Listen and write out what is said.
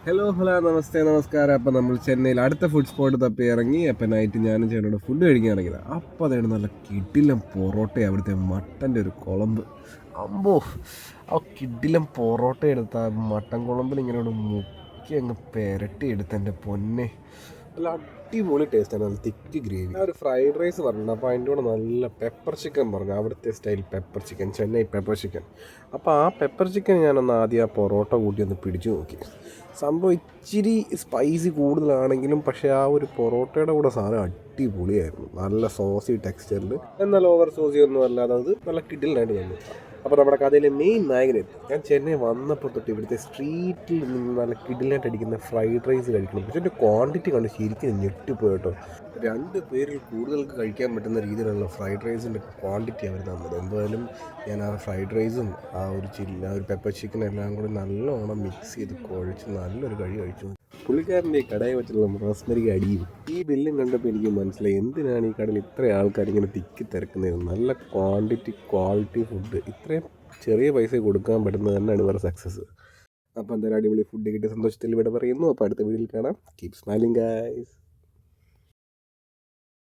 Hello നമസ്തേ നമസ്കാരം. അപ്പം നമ്മൾ ചെന്നൈയിൽ അടുത്ത ഫുഡ് സ്പോട്ട് തപ്പി ഇറങ്ങി. അപ്പം നൈറ്റ് ഞാനും ചേട്ടനോട് ഫുഡ് കഴിക്കാൻ ഇറങ്ങിയത്. അപ്പോൾ അതാണ് നല്ല കിടിലം പൊറോട്ട, അവിടുത്തെ മട്ടൻ്റെ ഒരു കുളമ്പ്. അമ്പോ, ആ കിടിലം പൊറോട്ട എടുത്ത ആ മട്ടൻ കുളമ്പിൽ ഇങ്ങനെ മുക്കി അങ്ങ് പെരട്ടി എടുത്ത് എൻ്റെ പൊന്നെ, നല്ല അടിപൊളി ടേസ്റ്റാണ്. നല്ല തിക്ക് ഗ്രേവി. ആ ഒരു ഫ്രൈഡ് റൈസ് പറഞ്ഞു. അപ്പോൾ അതിൻ്റെ കൂടെ നല്ല പെപ്പർ ചിക്കൻ പറഞ്ഞു, അവിടുത്തെ style pepper chicken, Chennai pepper chicken. അപ്പോൾ ആ പെപ്പർ ചിക്കൻ ഞാനൊന്ന് ആദ്യം ആ പൊറോട്ട കൂട്ടി ഒന്ന് പിടിച്ചു നോക്കി. സംഭവം ഇച്ചിരി സ്പൈസി കൂടുതലാണെങ്കിലും പക്ഷേ ആ ഒരു പൊറോട്ടയുടെ കൂടെ സാധനം അടിപൊളിയായിരുന്നു. നല്ല സോസി ടെക്സ്ചറിൽ, എന്നാൽ ഓവർ സോസി ഒന്നും അല്ലാതെ അത് നല്ല കിടിലായിട്ട് തന്നു. അപ്പോൾ നമ്മുടെ കഥയിലെ മെയിൻ നായകനെത്തി. ഞാൻ ചെന്നൈ വന്നപ്പോൾ തൊട്ട് ഇവിടുത്തെ സ്ട്രീറ്റിൽ നിന്ന് നല്ല കിടിലായിട്ട് അടിക്കുന്ന ഫ്രൈഡ് റൈസ് കഴിക്കണം. പക്ഷേ എൻ്റെ ക്വാണ്ടിറ്റി കണ്ട് ശരിക്കും ഞെട്ടിപ്പോയി കേട്ടോ. 2 പേരിൽ കൂടുതൽക്ക് കഴിക്കാൻ പറ്റുന്ന രീതിയിലുള്ള ഫ്രൈഡ് റൈസിൻ്റെ ക്വാണ്ടിറ്റി അവർ തന്നത്. എന്തായാലും ഞാൻ ആ ഫ്രൈഡ് റൈസും ആ ഒരു പെപ്പർ ചിക്കനും എല്ലാം കൂടി നല്ലോണം മിക്സ് ചെയ്ത് കുഴച്ച് നല്ലൊരു കഴിച്ചു. പുള്ളിക്കാരൻ്റെ ഈ കടയിൽ വെച്ചുള്ള റോസ്മരിക്ക് അടിയും ഈ ബില്ലും കണ്ടപ്പോൾ എനിക്ക് മനസ്സിലായി എന്തിനാണ് ഈ കടയിൽ ഇത്ര ആൾക്കാർ ഇങ്ങനെ തിക്കി തിരക്കുന്നത്. നല്ല ക്വാളിറ്റി ഫുഡ് ഇത്രയും ചെറിയ പൈസ കൊടുക്കാൻ പറ്റുന്നത് തന്നെയാണ് ഇവരുടെ സക്സസ്. അപ്പോൾ എന്തായാലും അടിപൊളി ഫുഡ് കിട്ടിയ സന്തോഷത്തിൽ ഇവിടെ പറയുന്നു. അപ്പോൾ അടുത്ത വീഡിയോയിൽ കാണാം. Keep smiling guys.